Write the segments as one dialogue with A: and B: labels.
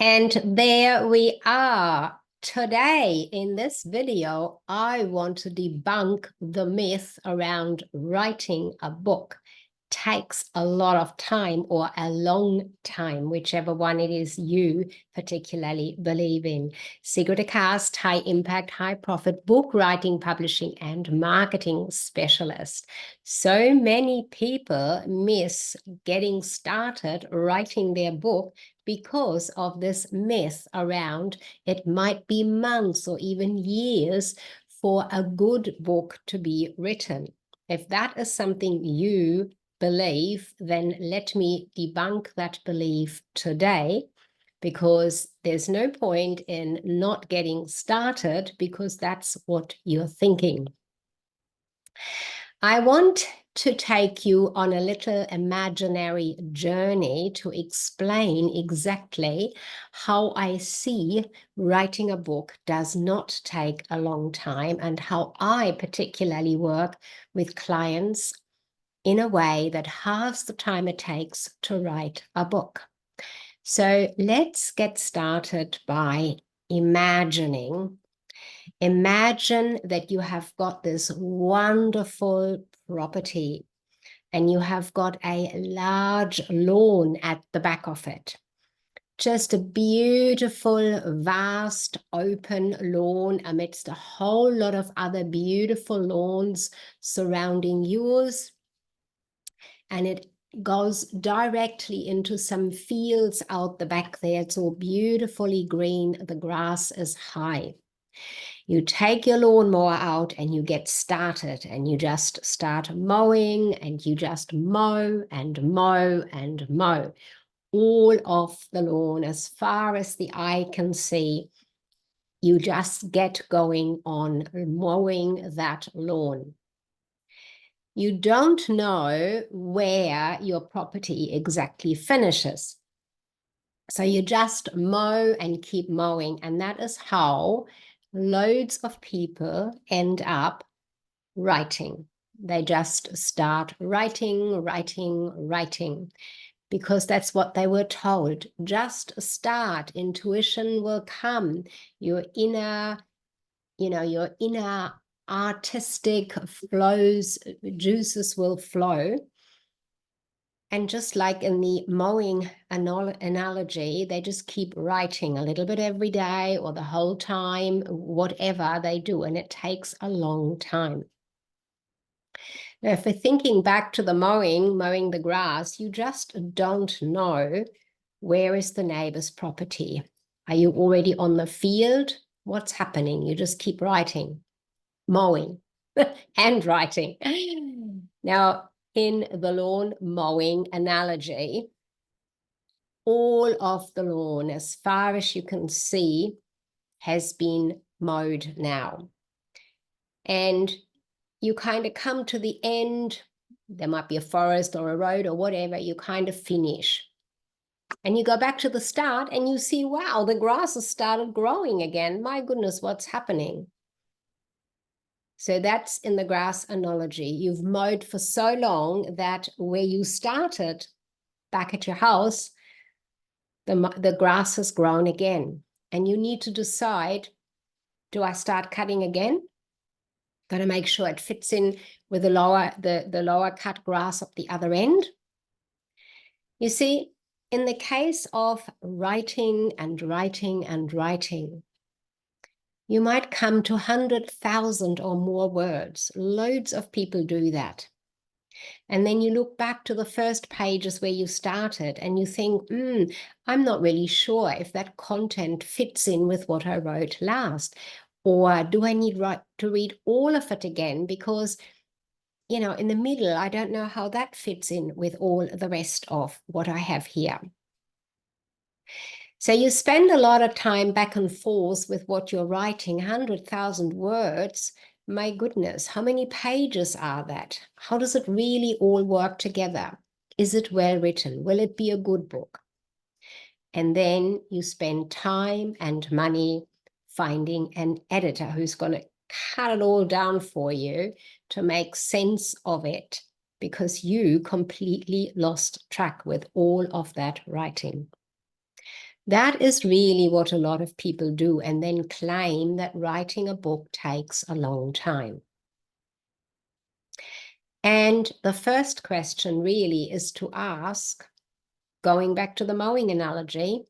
A: And there we are. Today, in this video, I want to debunk the myth around writing a book. Takes a lot of time or a long time, whichever one it is you particularly believe in. Secret Cast, high impact, high profit book writing, publishing, and marketing specialist. So many people miss getting started writing their book because of this myth around it might be months or even years for a good book to be written. If that is something you believe, then let me debunk that belief today, because there's no point in not getting started because that's what you're thinking. I want to take you on a little imaginary journey to explain exactly how I see writing a book does not take a long time, and how I particularly work with clients in a way that halves the time it takes to write a book. So let's get started by imagining. Imagine that you have got this wonderful property and you have got a large lawn at the back of it. Just a beautiful, vast, open lawn amidst a whole lot of other beautiful lawns surrounding yours. And it goes directly into some fields out the back there. It's all beautifully green. The grass is high. You take your lawnmower out and you get started, and you just start mowing, and you just mow and mow and mow all of the lawn as far as the eye can see. You just get going on mowing that lawn. You don't know where your property exactly finishes. So you just mow and keep mowing. And that is how loads of people end up writing. They just start writing, because that's what they were told. Just start, intuition will come. Your inner artistic flows, juices will flow. And just like in the mowing analogy, they just keep writing a little bit every day or the whole time, whatever they do, and it takes a long time. Now, if we're thinking back to the mowing the grass, you just don't know where is the neighbor's property. Are you already on the field? What's happening? You just keep writing, mowing and writing. Now, in the lawn mowing analogy, all of the lawn, as far as you can see, has been mowed now. And you kind of come to the end. There might be a forest or a road or whatever. You kind of finish. And you go back to the start and you see, wow, the grass has started growing again. My goodness, what's happening? So that's in the grass analogy. You've mowed for so long that where you started back at your house, the grass has grown again. And you need to decide, do I start cutting again? Got to make sure it fits in with the lower cut grass at the other end. You see, in the case of writing and writing and writing, you might come to 100,000 or more words. Loads of people do that. And then you look back to the first pages where you started and you think, I'm not really sure if that content fits in with what I wrote last. Or do I need to read all of it again? Because, in the middle, I don't know how that fits in with all the rest of what I have here. So you spend a lot of time back and forth with what you're writing, 100,000 words. My goodness, how many pages are that? How does it really all work together? Is it well written? Will it be a good book? And then you spend time and money finding an editor who's going to cut it all down for you to make sense of it, because you completely lost track with all of that writing. That is really what a lot of people do, and then claim that writing a book takes a long time. And the first question really is to ask, going back to the mowing analogy,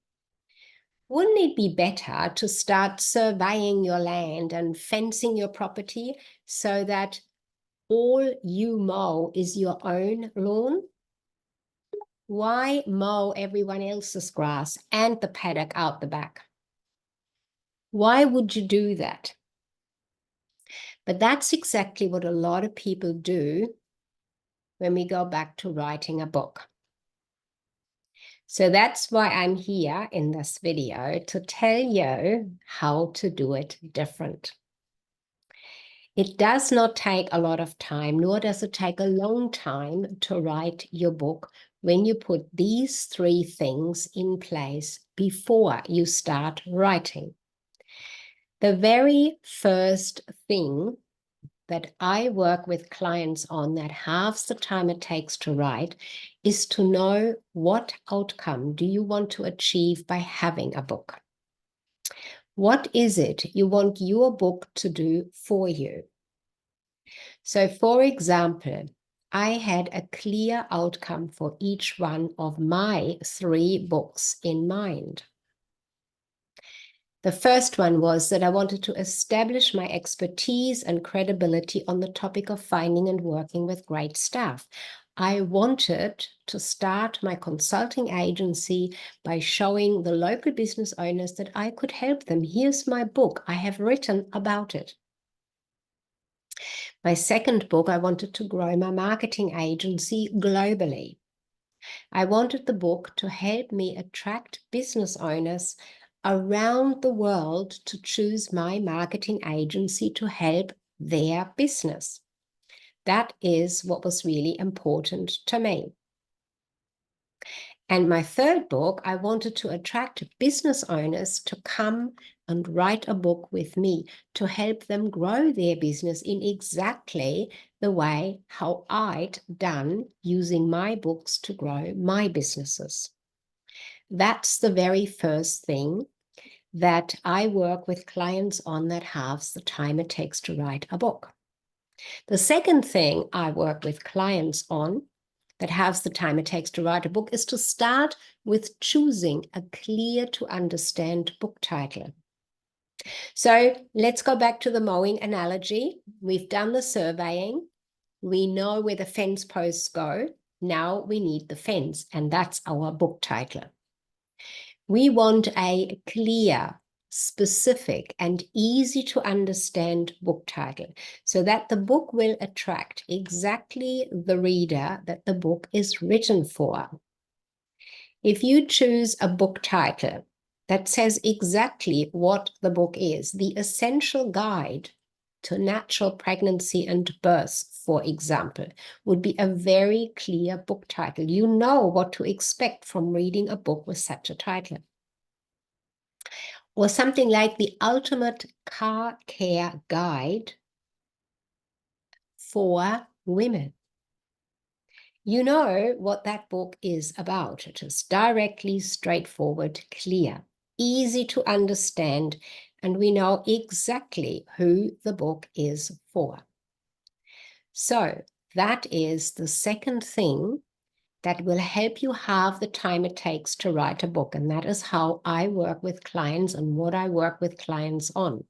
A: wouldn't it be better to start surveying your land and fencing your property so that all you mow is your own lawn? Why mow everyone else's grass and the paddock out the back? Why would you do that? But that's exactly what a lot of people do when we go back to writing a book. So that's why I'm here in this video, to tell you how to do it different. It does not take a lot of time, nor does it take a long time to write your book when you put these three things in place before you start writing. The very first thing that I work with clients on, that halves the time it takes to write, is to know what outcome do you want to achieve by having a book. What is it you want your book to do for you? So, for example, I had a clear outcome for each one of my 3 books in mind. The first one was that I wanted to establish my expertise and credibility on the topic of finding and working with great staff. I wanted to start my consulting agency by showing the local business owners that I could help them. Here's my book. I have written about it. My second book, I wanted to grow my marketing agency globally. I wanted the book to help me attract business owners around the world to choose my marketing agency to help their business. That is what was really important to me. And my third book, I wanted to attract business owners to come and write a book with me to help them grow their business in exactly the way how I'd done using my books to grow my businesses. That's the very first thing that I work with clients on, that halves the time it takes to write a book. The second thing I work with clients on, that halves the time it takes to write a book, is to start with choosing a clear to understand book title. So let's go back to the mowing analogy. We've done the surveying. We know where the fence posts go. Now we need the fence, and that's our book title. We want a clear, specific, and easy to understand book title so that the book will attract exactly the reader that the book is written for. If you choose a book title that says exactly what the book is, The Essential Guide to Natural Pregnancy and Birth, for example, would be a very clear book title. You know what to expect from reading a book with such a title. Or something like The Ultimate Car Care Guide for Women. You know what that book is about. It is directly, straightforward, clear, easy to understand, and we know exactly who the book is for. So that is the second thing that will help you halve the time it takes to write a book. And that is how I work with clients and what I work with clients on.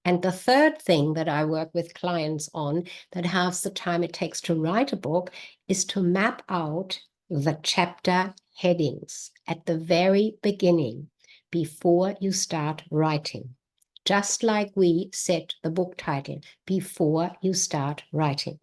A: And the third thing that I work with clients on, that halves the time it takes to write a book, is to map out the chapter headings at the very beginning before you start writing. Just like we set the book title before you start writing.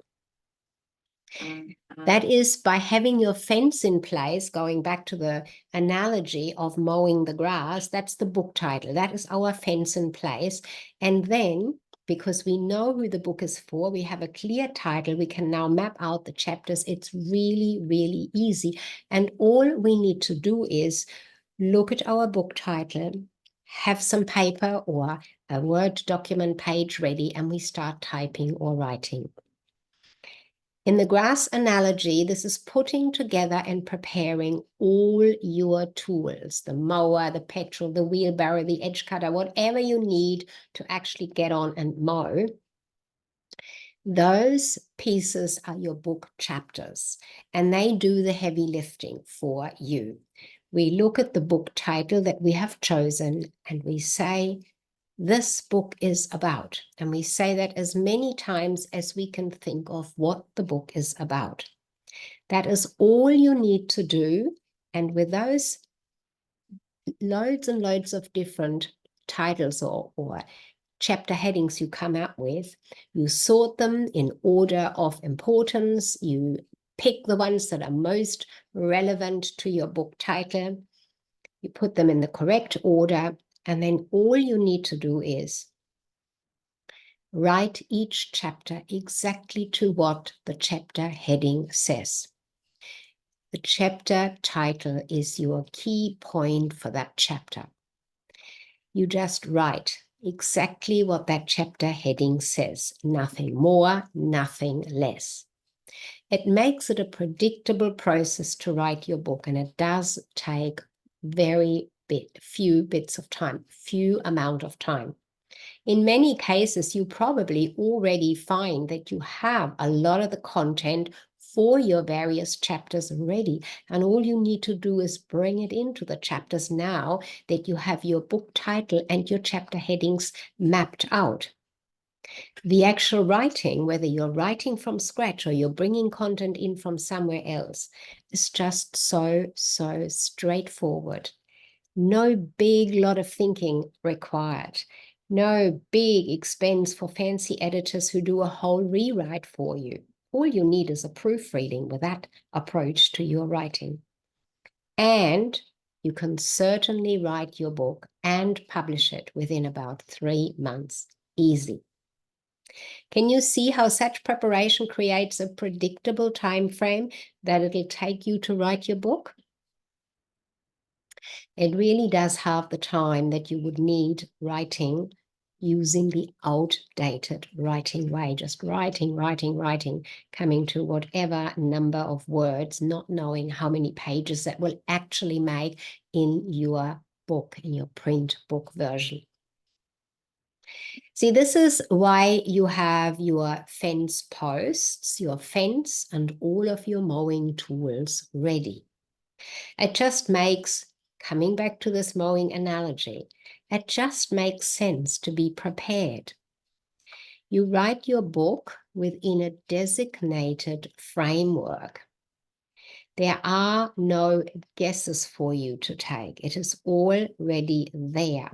A: That is by having your fence in place, going back to the analogy of mowing the grass, that's the book title. That is our fence in place. And then, because we know who the book is for, we have a clear title, we can now map out the chapters. It's really, really easy. And all we need to do is look at our book title, have some paper or a Word document page ready, and we start typing or writing. In the grass analogy, this is putting together and preparing all your tools, the mower, the petrol, the wheelbarrow, the edge cutter, whatever you need to actually get on and mow. Those pieces are your book chapters, and they do the heavy lifting for you. We look at the book title that we have chosen and we say, this book is about. And we say that as many times as we can think of what the book is about. That is all you need to do. And with those loads and loads of different titles or chapter headings you come up with, you sort them in order of importance. You pick the ones that are most relevant to your book title. You put them in the correct order. And then all you need to do is write each chapter exactly to what the chapter heading says. The chapter title is your key point for that chapter. You just write exactly what that chapter heading says, nothing more, nothing less. It makes it a predictable process to write your book, and it does take few bits of time, few amount of time. In many cases, you probably already find that you have a lot of the content for your various chapters ready, and all you need to do is bring it into the chapters now that you have your book title and your chapter headings mapped out. The actual writing, whether you're writing from scratch or you're bringing content in from somewhere else, is just so straightforward. No big lot of thinking required. No big expense for fancy editors who do a whole rewrite for you. All you need is a proofreading with that approach to your writing. And you can certainly write your book and publish it within about 3 months. Easy. Can you see how such preparation creates a predictable time frame that it'll take you to write your book? It really does have the time that you would need writing using the outdated writing way, just writing, coming to whatever number of words, not knowing how many pages that will actually make in your book, in your print book version. See, this is why you have your fence posts, your fence, and all of your mowing tools ready. It just makes, coming back to this mowing analogy, it just makes sense to be prepared. You write your book within a designated framework. There are no guesses for you to take. It is already there.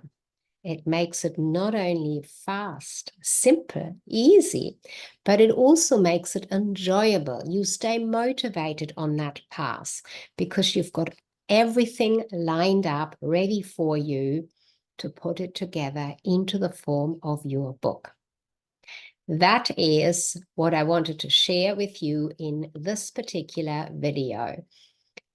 A: It makes it not only fast, simple, easy, but it also makes it enjoyable. You stay motivated on that path because you've got everything lined up, ready for you to put it together into the form of your book. That is what I wanted to share with you in this particular video.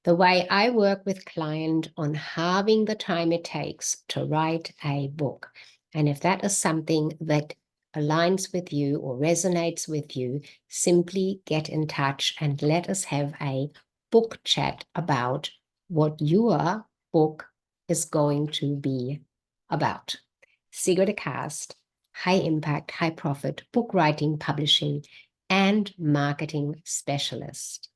A: The way I work with clients on halving the time it takes to write a book. And if that is something that aligns with you or resonates with you, simply get in touch and let us have a book chat about what your book is going to be about. Sigrid Cast, high impact, high profit, book writing, publishing, and marketing specialist.